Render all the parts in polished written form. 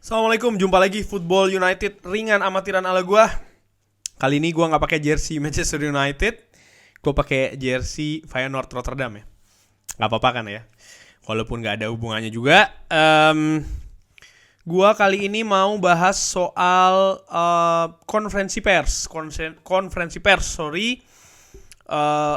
Assalamualaikum, jumpa lagi Football United ringan amatiran ala gua. Kali ini gua nggak pakai jersey Manchester United, gua pakai jersey Feyenoord Rotterdam ya. Nggak apa-apa kan ya, walaupun nggak ada hubungannya juga. Gua kali ini mau bahas soal konferensi pers,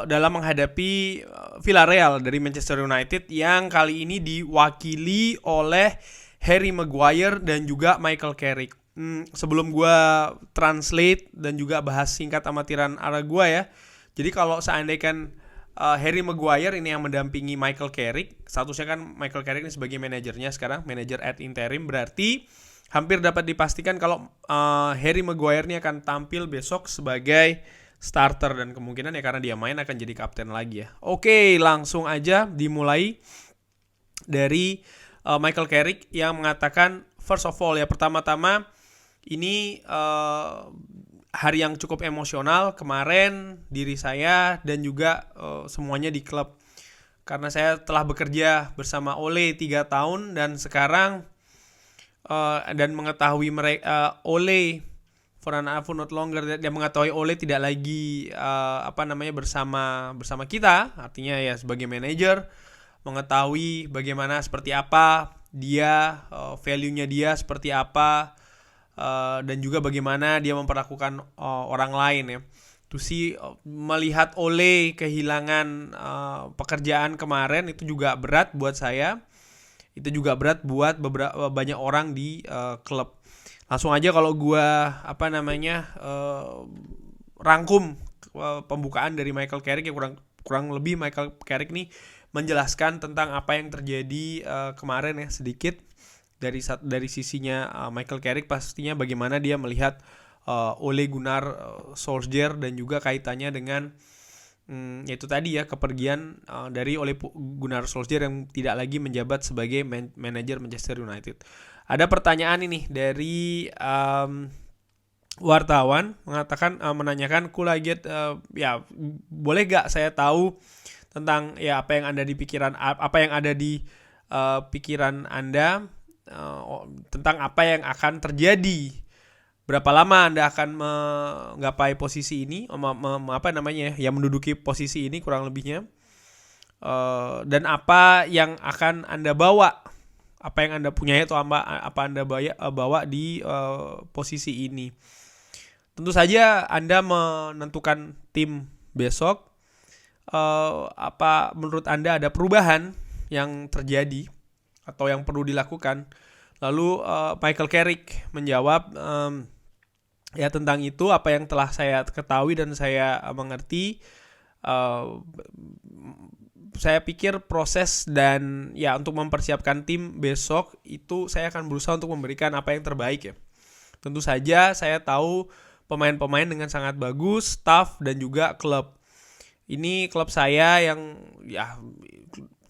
dalam menghadapi Villarreal dari Manchester United yang kali ini diwakili oleh Harry Maguire dan juga Michael Carrick. Sebelum gue translate dan juga bahas singkat amatiran arah gue ya. Jadi kalau seandainya Harry Maguire ini yang mendampingi Michael Carrick, statusnya kan Michael Carrick ini sebagai manajernya sekarang, manajer ad interim, berarti hampir dapat dipastikan kalau Harry Maguire ini akan tampil besok sebagai starter dan kemungkinan ya karena dia main akan jadi kapten lagi ya. Oke, langsung aja dimulai dari Michael Carrick yang mengatakan first of all ya, pertama-tama ini hari yang cukup emosional kemarin diri saya dan juga semuanya di klub, karena saya telah bekerja bersama Ole 3 tahun dan sekarang dan mengetahui mereka Ole for an for not longer, dia mengetahui Ole tidak lagi bersama kita, artinya ya sebagai manajer, mengetahui bagaimana seperti apa dia, value-nya dia seperti apa, dan juga bagaimana dia memperlakukan orang lain ya. Tuh sih, melihat Ole kehilangan pekerjaan kemarin itu juga berat buat saya. Itu juga berat buat banyak orang di klub. Langsung aja kalau gua rangkum pembukaan dari Michael Carrick ya, kurang lebih Michael Carrick nih menjelaskan tentang apa yang terjadi kemarin ya, sedikit dari sisinya Michael Carrick pastinya bagaimana dia melihat Ole Gunnar Solskjaer dan juga kaitannya dengan yaitu tadi ya, kepergian dari Ole Gunnar Solskjaer yang tidak lagi menjabat sebagai manajer Manchester United. Ada pertanyaan ini dari wartawan menanyakan Kulaget, ya boleh gak saya tahu tentang ya apa yang ada di pikiran Anda tentang apa yang akan terjadi, berapa lama Anda akan menggapai posisi ini, menduduki posisi ini kurang lebihnya, dan apa yang akan Anda bawa, apa yang Anda punya itu apa Anda bawa di posisi ini. Tentu saja Anda menentukan tim besok. Apa menurut Anda ada perubahan yang terjadi atau yang perlu dilakukan? Lalu Michael Carrick menjawab, ya tentang itu apa yang telah saya ketahui dan saya mengerti, saya pikir proses dan ya untuk mempersiapkan tim besok itu saya akan berusaha untuk memberikan apa yang terbaik ya. Tentu saja saya tahu pemain-pemain dengan sangat bagus, staff dan juga klub. Ini klub saya yang ya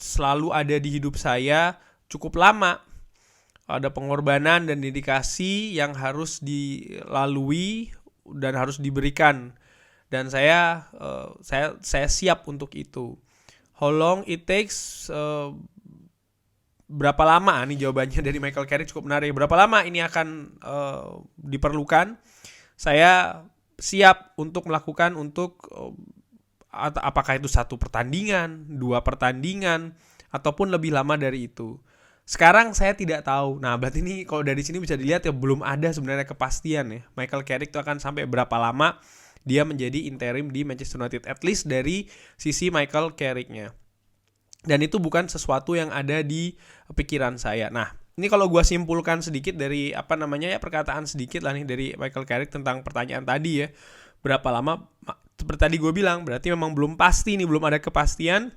selalu ada di hidup saya cukup lama. Ada pengorbanan dan dedikasi yang harus dilalui dan harus diberikan. Dan saya siap untuk itu. How long it takes? Berapa lama? Nih jawabannya dari Michael Carrick cukup menarik. Berapa lama ini akan diperlukan? Saya siap untuk melakukan apakah itu 1 pertandingan, 2 pertandingan, ataupun lebih lama dari itu. Sekarang saya tidak tahu. Nah, berarti ini kalau dari sini bisa dilihat ya, belum ada sebenarnya kepastian ya. Michael Carrick itu akan sampai berapa lama dia menjadi interim di Manchester United, at least dari sisi Michael Carrick-nya. Dan itu bukan sesuatu yang ada di pikiran saya. Nah, ini kalau gue simpulkan sedikit dari perkataan sedikit lah nih dari Michael Carrick tentang pertanyaan tadi ya. Berapa lama? Seperti tadi gue bilang, berarti memang belum pasti nih, belum ada kepastian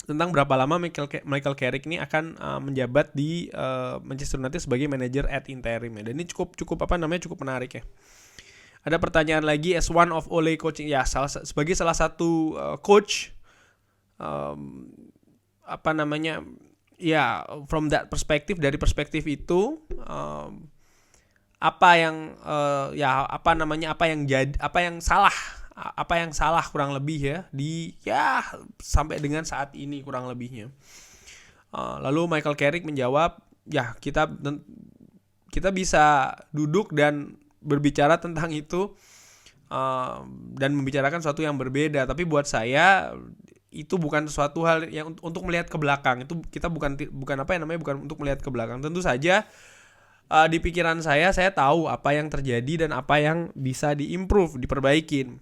tentang berapa lama Michael Carrick ini akan menjabat di Manchester United sebagai manajer ad interim ya. Dan ini cukup menarik ya. Ada pertanyaan lagi, as one of Ole coaching ya, sebagai salah satu coach, from that perspective, dari perspektif itu, apa yang salah kurang lebih ya sampai dengan saat ini kurang lebihnya. Lalu Michael Carrick menjawab, ya kita kita bisa duduk dan berbicara tentang itu, dan membicarakan sesuatu yang berbeda. Tapi buat saya itu bukan suatu hal yang untuk melihat ke belakang. Itu kita bukan untuk melihat ke belakang. Tentu saja di pikiran saya tahu apa yang terjadi dan apa yang bisa diimprove, diperbaikin.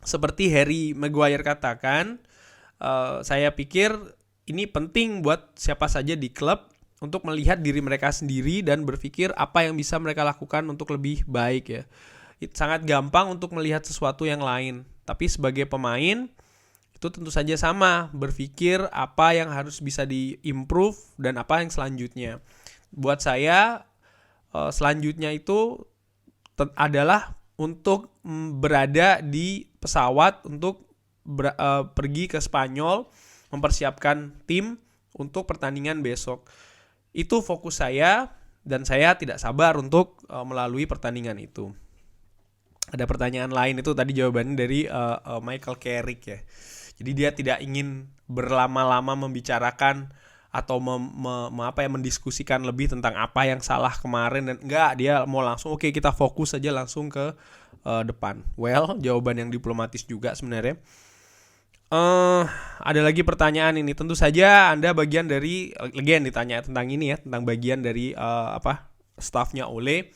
Seperti Harry Maguire katakan, saya pikir ini penting buat siapa saja di klub untuk melihat diri mereka sendiri dan berpikir apa yang bisa mereka lakukan untuk lebih baik ya. Sangat gampang untuk melihat sesuatu yang lain, tapi sebagai pemain itu tentu saja sama, berpikir apa yang harus bisa diimprove dan apa yang selanjutnya. Buat saya selanjutnya itu adalah untuk berada di pesawat untuk pergi ke Spanyol, mempersiapkan tim untuk pertandingan besok. Itu fokus saya dan saya tidak sabar untuk melalui pertandingan itu. Ada pertanyaan lain, itu tadi jawabannya dari Michael Carrick ya. Jadi dia tidak ingin berlama-lama membicarakan atau mendiskusikan lebih tentang apa yang salah kemarin, dan enggak, dia mau langsung oke, kita fokus saja langsung ke depan. Well, jawaban yang diplomatis juga sebenarnya. Ada lagi pertanyaan ini. Tentu saja Anda bagian dari, again ditanya tentang ini ya, tentang bagian dari staffnya Ole.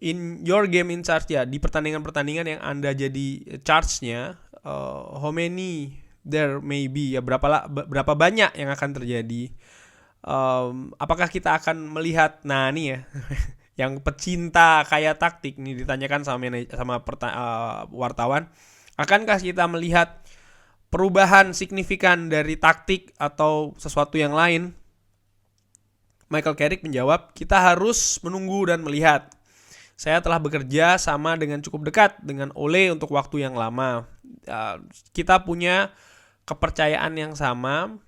In your game in charge ya, di pertandingan-pertandingan yang Anda jadi charge-nya, how many there may be ya, berapa banyak yang akan terjadi? Apakah kita akan melihat, nah nih ya, yang pecinta kayak taktik nih ditanyakan sama wartawan, akankah kita melihat perubahan signifikan dari taktik atau sesuatu yang lain? Michael Carrick menjawab, kita harus menunggu dan melihat. Saya telah bekerja sama dengan cukup dekat dengan Ole untuk waktu yang lama. Kita punya kepercayaan yang sama,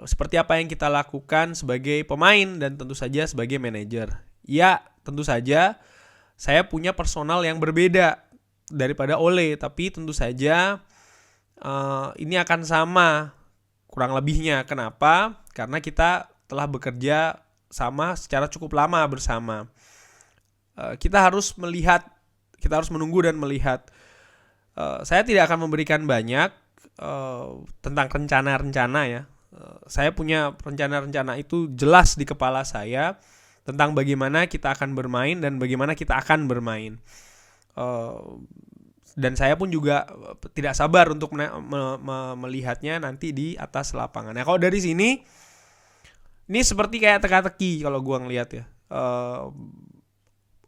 seperti apa yang kita lakukan sebagai pemain dan tentu saja sebagai manajer. Ya, tentu saja saya punya personal yang berbeda daripada Ole, tapi tentu saja ini akan sama kurang lebihnya. Kenapa? Karena kita telah bekerja sama secara cukup lama bersama. Kita harus menunggu dan melihat. Saya tidak akan memberikan banyak tentang rencana-rencana ya. Saya punya rencana-rencana itu jelas di kepala saya tentang bagaimana kita akan bermain dan bagaimana kita akan bermain. Dan saya pun juga tidak sabar untuk melihatnya nanti di atas lapangan. Nah, kalau dari sini, ini seperti kayak teka-teki kalau gua ngelihat ya.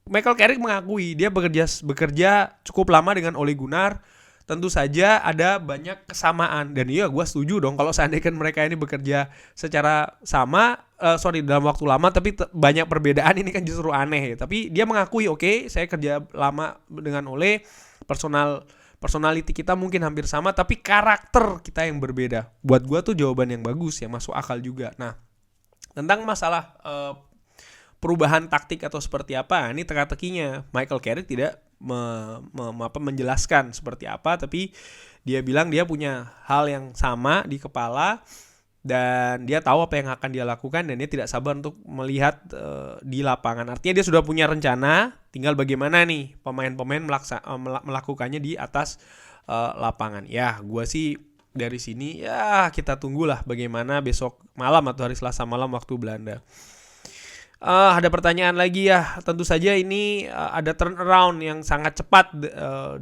Michael Carrick mengakui dia bekerja cukup lama dengan Ole Gunnar. Tentu saja ada banyak kesamaan, dan iya gue setuju dong kalau seandainya mereka ini bekerja secara sama, dalam waktu lama, tapi banyak perbedaan, ini kan justru aneh ya. Tapi dia mengakui, oke, saya kerja lama dengan Ole, personality kita mungkin hampir sama, tapi karakter kita yang berbeda. Buat gue tuh jawaban yang bagus ya, masuk akal juga. Nah, tentang masalah perubahan taktik atau seperti apa, ini teka-tekinya. Michael Carrick tidak menjelaskan seperti apa, tapi dia bilang dia punya hal yang sama di kepala dan dia tahu apa yang akan dia lakukan, dan dia tidak sabar untuk melihat di lapangan. Artinya dia sudah punya rencana, tinggal bagaimana nih pemain-pemain melakukannya di atas lapangan. Ya, gue sih dari sini ya kita tunggulah bagaimana besok malam atau hari Selasa malam waktu Belanda. Ada pertanyaan lagi ya. Tentu saja ini ada turnaround yang sangat cepat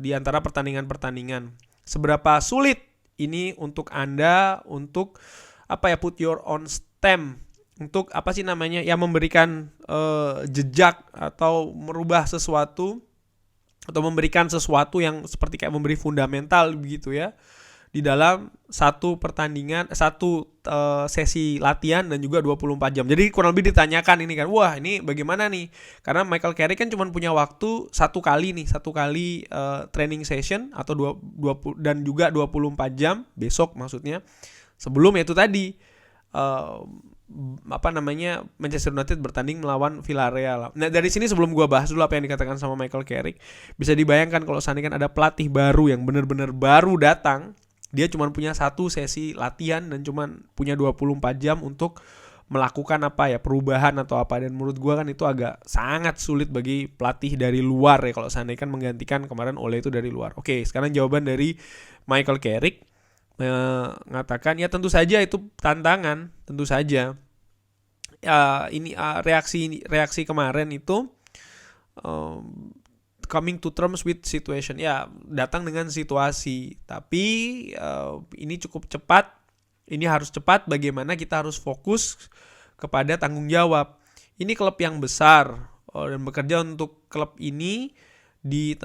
di antara pertandingan-pertandingan. Seberapa sulit ini untuk Anda untuk put your own stamp, untuk memberikan jejak atau merubah sesuatu atau memberikan sesuatu yang seperti kayak memberi fundamental begitu ya di dalam satu pertandingan, satu sesi latihan dan juga 24 jam. Jadi kurang lebih ditanyakan ini kan, wah ini bagaimana nih? Karena Michael Carrick kan cuma punya waktu satu kali training session atau 20 dan juga 24 jam besok maksudnya. Sebelum itu tadi Manchester United bertanding melawan Villarreal. Nah, dari sini sebelum gua bahas dulu apa yang dikatakan sama Michael Carrick, bisa dibayangkan kalau seandainya ada pelatih baru yang benar-benar baru datang, dia cuma punya satu sesi latihan dan cuma punya 24 jam untuk melakukan perubahan atau apa, dan menurut gue kan itu agak sangat sulit bagi pelatih dari luar ya kalau seandainya kan menggantikan kemarin Ole itu dari luar. Oke, sekarang jawaban dari Michael Carrick mengatakan ya tentu saja itu tantangan, tentu saja. Reaksi kemarin itu coming to terms with situation, ya datang dengan situasi, tapi ini cukup cepat, ini harus cepat. Bagaimana kita harus fokus kepada tanggung jawab. Ini klub yang besar dan bekerja untuk klub ini di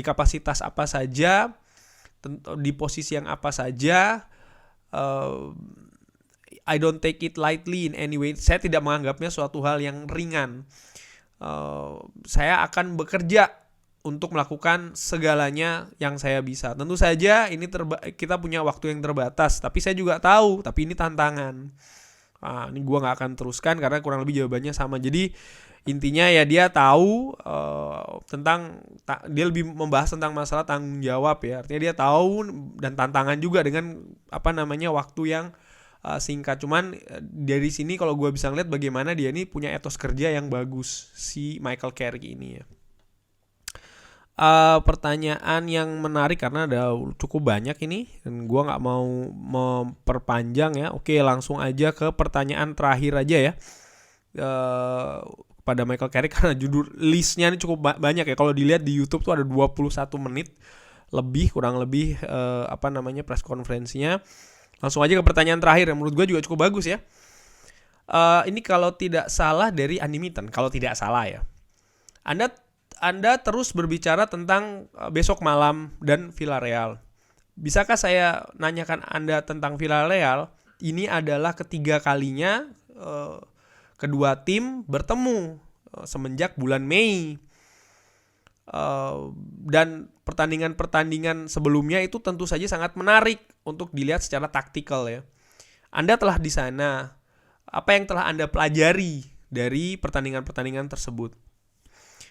kapasitas apa saja, di posisi yang apa saja. I don't take it lightly in any way. Saya tidak menganggapnya suatu hal yang ringan. Saya akan bekerja untuk melakukan segalanya yang saya bisa. Tentu saja ini kita punya waktu yang terbatas, tapi saya juga tahu, tapi ini tantangan. Ini gue gak akan teruskan karena kurang lebih jawabannya sama. Jadi intinya ya dia tahu dia lebih membahas tentang masalah tanggung jawab ya. Artinya dia tahu dan tantangan juga dengan waktu yang singkat. Cuman dari sini kalau gue bisa ngeliat bagaimana dia ini punya etos kerja yang bagus, si Michael Carrick ini ya. Pertanyaan yang menarik karena ada cukup banyak ini dan gue nggak mau memperpanjang ya. Oke, langsung aja ke pertanyaan terakhir aja ya, pada Michael Carrick karena judul listnya ini cukup banyak ya. Kalau dilihat di YouTube tuh ada 21 menit lebih, kurang lebih press konferensinya. Langsung aja ke pertanyaan terakhir yang menurut gue juga cukup bagus ya. Ini kalau tidak salah dari Andy Mitten, kalau tidak salah ya. Anda terus berbicara tentang besok malam dan Villarreal. Bisakah saya nanyakan Anda tentang Villarreal? Ini adalah ketiga kalinya kedua tim bertemu semenjak bulan Mei. Dan pertandingan-pertandingan sebelumnya itu tentu saja sangat menarik untuk dilihat secara taktikal ya. Anda telah di sana. Apa yang telah Anda pelajari dari pertandingan-pertandingan tersebut?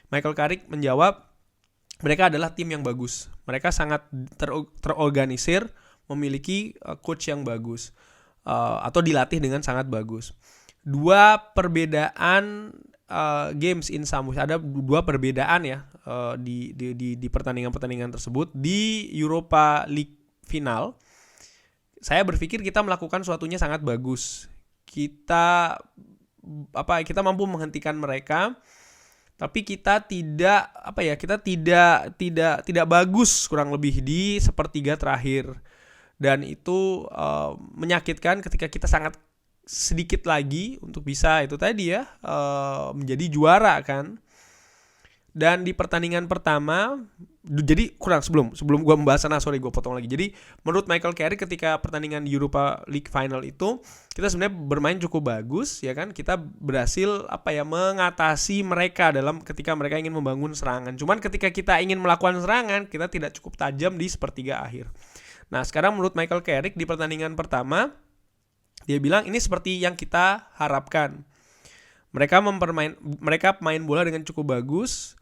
Michael Carrick menjawab, mereka adalah tim yang bagus. Mereka sangat terorganisir, memiliki coach yang bagus, atau dilatih dengan sangat bagus. Dua perbedaan games in some ways. Ada dua perbedaan ya di pertandingan-pertandingan tersebut. Di Europa League final, saya berpikir kita melakukan suatunya sangat bagus. Kita mampu menghentikan mereka. Tapi kita tidak bagus kurang lebih di sepertiga terakhir. Dan itu menyakitkan ketika kita sangat sedikit lagi untuk bisa itu tadi ya menjadi juara kan. Dan di pertandingan pertama, jadi sebelum gue membahas gue potong lagi. Jadi menurut Michael Carrick ketika pertandingan di Europa League final itu kita sebenarnya bermain cukup bagus ya kan. Kita berhasil mengatasi mereka ketika mereka ingin membangun serangan. Cuman ketika kita ingin melakukan serangan, kita tidak cukup tajam di sepertiga akhir. Nah, sekarang menurut Michael Carrick di pertandingan pertama dia bilang ini seperti yang kita harapkan. Mereka main bola dengan cukup bagus.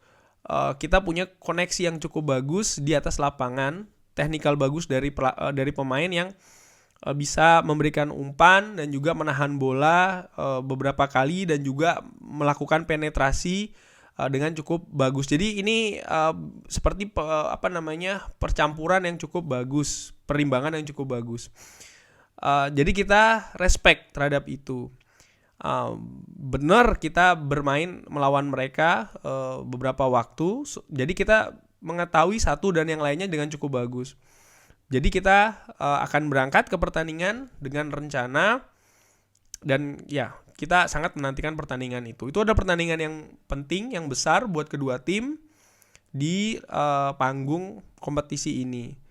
Kita punya koneksi yang cukup bagus di atas lapangan, teknikal bagus dari pemain yang bisa memberikan umpan dan juga menahan bola beberapa kali dan juga melakukan penetrasi dengan cukup bagus. Jadi ini seperti percampuran yang cukup bagus, perimbangan yang cukup bagus. Jadi kita respect terhadap itu. Benar kita bermain melawan mereka beberapa waktu, jadi kita mengetahui satu dan yang lainnya dengan cukup bagus. Jadi kita akan berangkat ke pertandingan dengan rencana dan ya kita sangat menantikan pertandingan itu. Itu ada pertandingan yang penting, yang besar buat kedua tim di panggung kompetisi ini.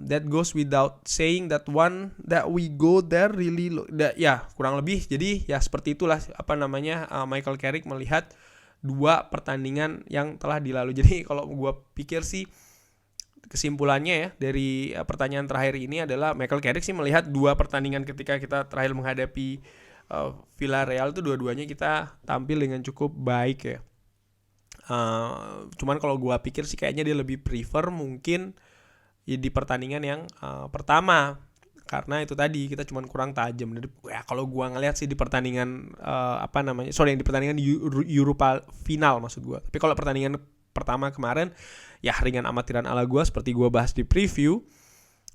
That goes without saying that we go there really kurang lebih. Jadi ya seperti itulah Michael Carrick melihat dua pertandingan yang telah dilalui. Jadi kalau gue pikir sih kesimpulannya ya dari pertanyaan terakhir ini adalah Michael Carrick sih melihat dua pertandingan ketika kita terakhir menghadapi Villarreal itu dua-duanya kita tampil dengan cukup baik ya. Cuman kalau gue pikir sih kayaknya dia lebih prefer mungkin di pertandingan yang pertama karena itu tadi kita cuma kurang tajam. Jadi ya kalau gua ngelihat sih di pertandingan di pertandingan Europa final maksud gua. Tapi kalau pertandingan pertama kemarin ya ringan amatiran ala gua, seperti gua bahas di preview,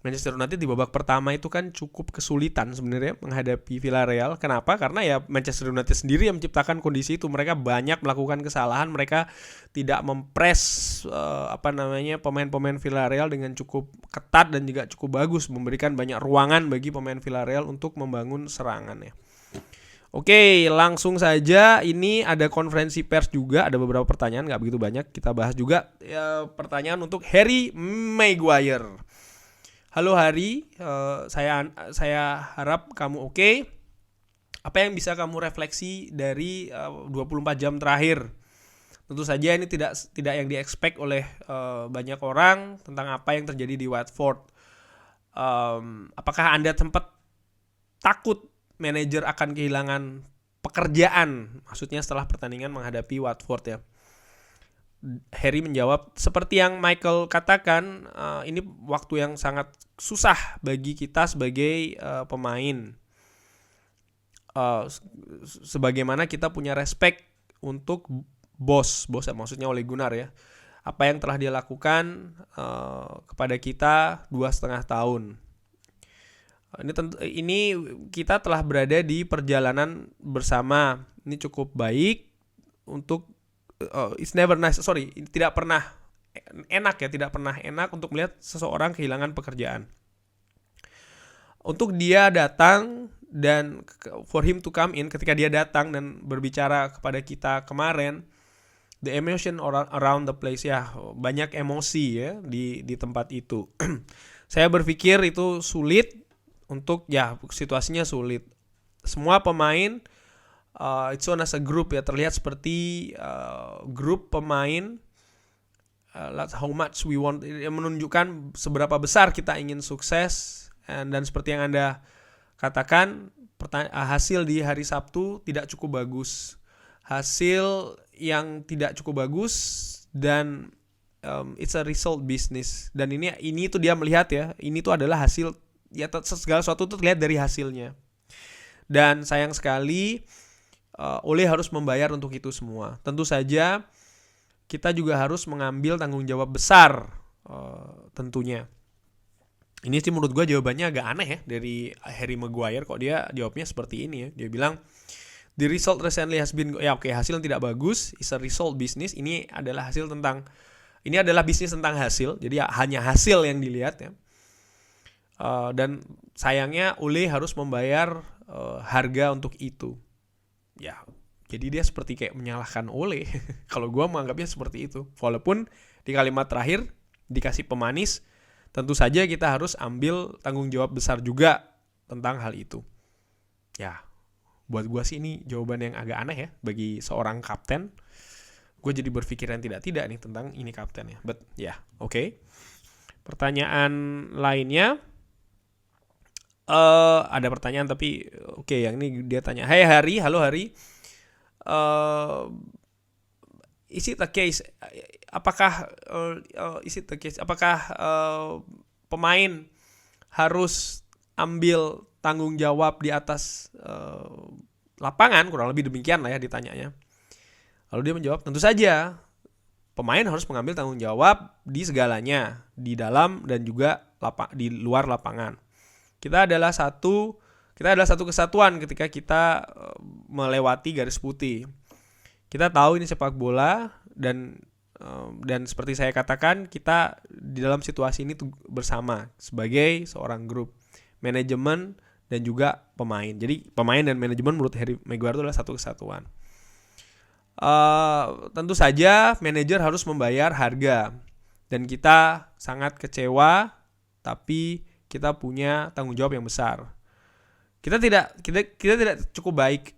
Manchester United di babak pertama itu kan cukup kesulitan sebenarnya menghadapi Villarreal. Kenapa? Karena ya Manchester United sendiri yang menciptakan kondisi itu. Mereka banyak melakukan kesalahan, mereka tidak mempres pemain-pemain Villarreal dengan cukup ketat dan juga cukup bagus, memberikan banyak ruangan bagi pemain Villarreal untuk membangun serangannya. Oke, langsung saja. Ini ada konferensi pers juga, ada beberapa pertanyaan, nggak begitu banyak. Kita bahas juga pertanyaan untuk Harry Maguire. Halo Hari, saya harap kamu oke. Apa yang bisa kamu refleksi dari 24 jam terakhir? Tentu saja ini tidak yang di-expect oleh banyak orang tentang apa yang terjadi di Watford. Apakah Anda sempat takut manajer akan kehilangan pekerjaan? Maksudnya setelah pertandingan menghadapi Watford ya. Harry menjawab, seperti yang Michael katakan, ini waktu yang sangat susah bagi kita sebagai pemain. Sebagaimana kita punya respect untuk bos maksudnya Ole Gunnar ya. Apa yang telah dia lakukan kepada kita 2,5 tahun. Ini kita telah berada di perjalanan bersama. Ini cukup baik untuk it's never nice. Tidak pernah enak untuk melihat seseorang kehilangan pekerjaan. Untuk dia datang dan for him to come in, ketika dia datang dan berbicara kepada kita kemarin, the emotion around the place ya, banyak emosi ya di tempat itu. Saya berpikir itu sulit untuk situasinya sulit. Semua pemain it's on as a group ya, terlihat seperti grup pemain, how much we want, menunjukkan seberapa besar kita ingin sukses. Dan seperti yang Anda katakan, hasil di hari Sabtu tidak cukup bagus. Hasil yang tidak cukup bagus dan it's a result business. Dan ini tuh dia melihat ya, ini tuh adalah hasil ya, segala sesuatu tuh terlihat dari hasilnya. Dan sayang sekali Ole harus membayar untuk itu semua. Tentu saja kita juga harus mengambil tanggung jawab besar tentunya. Ini sih menurut gue jawabannya agak aneh ya dari Harry Maguire, kok dia jawabnya seperti ini ya. Dia bilang the result recently has been, hasil yang tidak bagus is a result business. Ini adalah bisnis tentang hasil. Jadi hanya hasil yang dilihat ya. Dan sayangnya Ole harus membayar harga untuk itu. Ya, jadi dia seperti kayak menyalahkan Ole. Kalau gue menganggapnya seperti itu. Walaupun di kalimat terakhir dikasih pemanis, tentu saja kita harus ambil tanggung jawab besar juga tentang hal itu. Ya, buat gue sih ini jawaban yang agak aneh ya bagi seorang kapten. Gue jadi berpikiran tidak nih tentang ini kapten ya. But oke. Pertanyaan lainnya. Ada pertanyaan tapi yang ini dia tanya, "Hey Hari, halo Hari. Is it the case? Apakah pemain harus ambil tanggung jawab di atas lapangan?" Kurang lebih demikian lah ya ditanyanya. Lalu dia menjawab, tentu saja pemain harus mengambil tanggung jawab di segalanya, di dalam dan juga di luar lapangan. Kita adalah satu kesatuan ketika kita melewati garis putih. Kita tahu ini sepak bola dan seperti saya katakan, kita di dalam situasi ini bersama sebagai seorang grup, manajemen dan juga pemain. Jadi pemain dan manajemen menurut Harry Maguire itu adalah satu kesatuan. Tentu saja manajer harus membayar harga dan kita sangat kecewa, tapi kita punya tanggung jawab yang besar. Kita tidak cukup baik.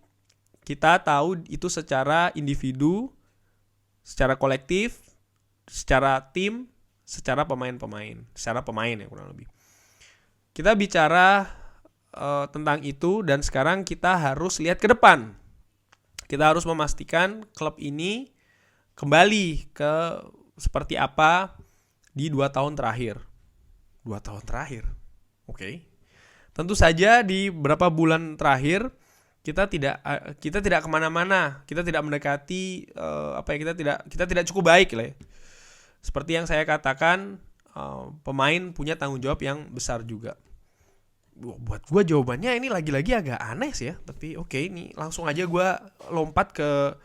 Kita tahu itu secara individu, secara kolektif, secara tim, secara pemain ya kurang lebih. Kita bicara tentang itu dan sekarang kita harus lihat ke depan. Kita harus memastikan klub ini kembali ke seperti apa di 2 tahun terakhir. 2 tahun terakhir. Oke. Tentu saja di beberapa bulan terakhir kita tidak kemana-mana, kita tidak mendekati kita tidak cukup baik lah ya. Seperti yang saya katakan, pemain punya tanggung jawab yang besar juga. Buat gue jawabannya ini lagi-lagi agak aneh sih ya, tapi oke, ini langsung aja gue lompat ke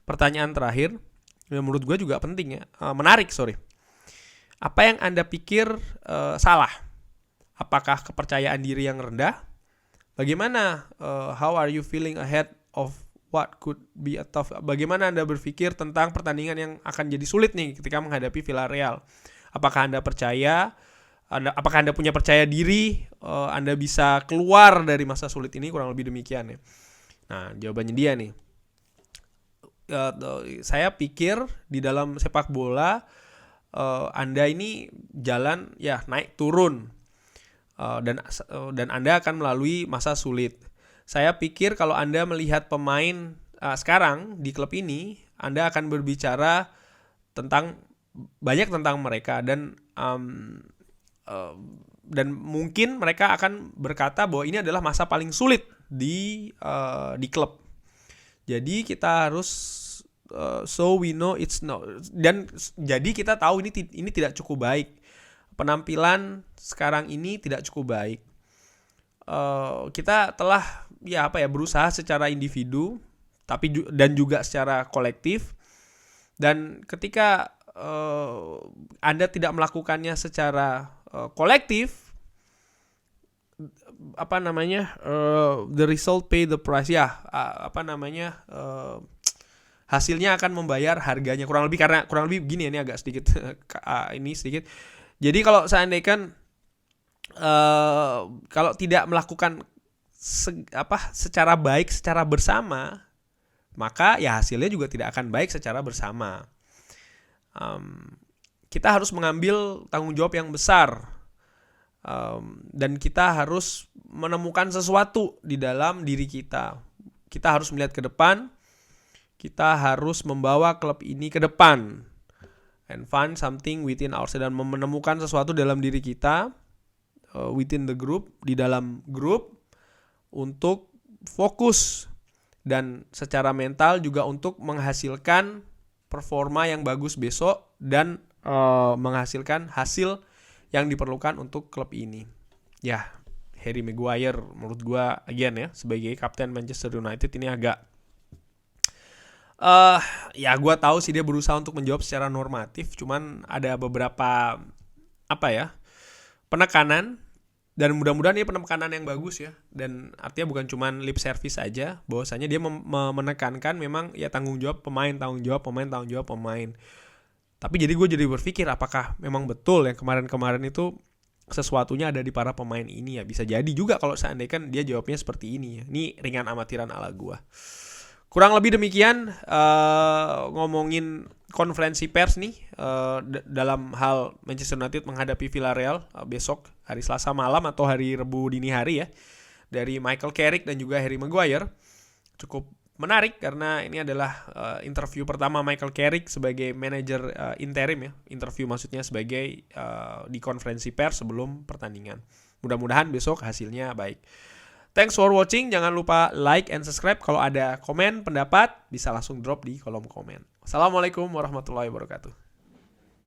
pertanyaan terakhir yang menurut gue juga penting ya, menarik. Apa yang Anda pikir salah? Apakah kepercayaan diri yang rendah? Bagaimana? How are you feeling ahead of what could be a tough? Bagaimana Anda berpikir tentang pertandingan yang akan jadi sulit nih ketika menghadapi Villarreal? Apakah Anda percaya? Apakah Anda punya percaya diri? Anda bisa keluar dari masa sulit ini? Kurang lebih demikian ya. Nah, jawabannya dia nih. Saya pikir di dalam sepak bola Anda ini jalan ya naik turun. Dan Anda akan melalui masa sulit. Saya pikir kalau Anda melihat pemain sekarang di klub ini, Anda akan berbicara banyak tentang mereka dan mungkin mereka akan berkata bahwa ini adalah masa paling sulit di klub. Jadi kita harus so we know it's not, dan jadi kita tahu ini tidak cukup baik. Penampilan sekarang ini tidak cukup baik. Kita telah berusaha secara individu dan juga secara kolektif. Dan ketika Anda tidak melakukannya secara kolektif, the result pay the price hasilnya akan membayar harganya, kurang lebih begini ya, ini agak sedikit sedikit. Jadi kalau seandainya kalau tidak melakukan secara baik secara bersama, maka ya hasilnya juga tidak akan baik secara bersama. Kita harus mengambil tanggung jawab yang besar, dan kita harus menemukan sesuatu di dalam diri kita. Kita harus melihat ke depan, kita harus membawa klub ini ke depan, and find something within ourselves, dan menemukan sesuatu dalam diri kita, within the group, di dalam grup, untuk fokus dan secara mental juga untuk menghasilkan performa yang bagus besok dan menghasilkan hasil yang diperlukan untuk klub ini. Ya, Harry Maguire menurut gua again ya, sebagai kapten Manchester United ini agak gue tahu sih dia berusaha untuk menjawab secara normatif, cuman ada beberapa penekanan, dan mudah-mudahan ini penekanan yang bagus ya, dan artinya bukan cuman lip service aja, bahwasanya dia menekankan memang ya tanggung jawab pemain. Tapi jadi gue jadi berpikir, apakah memang betul yang kemarin itu sesuatunya ada di para pemain ini ya? Bisa jadi juga kalau seandainya dia jawabnya seperti ini ya. Ini ringan amatiran ala gue. Kurang lebih demikian ngomongin konferensi pers nih dalam hal Manchester United menghadapi Villarreal besok hari Selasa malam atau hari Rabu dini hari ya, dari Michael Carrick dan juga Harry Maguire. Cukup menarik karena ini adalah interview pertama Michael Carrick sebagai manajer interim ya. Interview maksudnya sebagai di konferensi pers sebelum pertandingan. Mudah-mudahan besok hasilnya baik. Thanks for watching. Jangan lupa like and subscribe. Kalau ada komen, pendapat, bisa langsung drop di kolom komen. Assalamualaikum warahmatullahi wabarakatuh.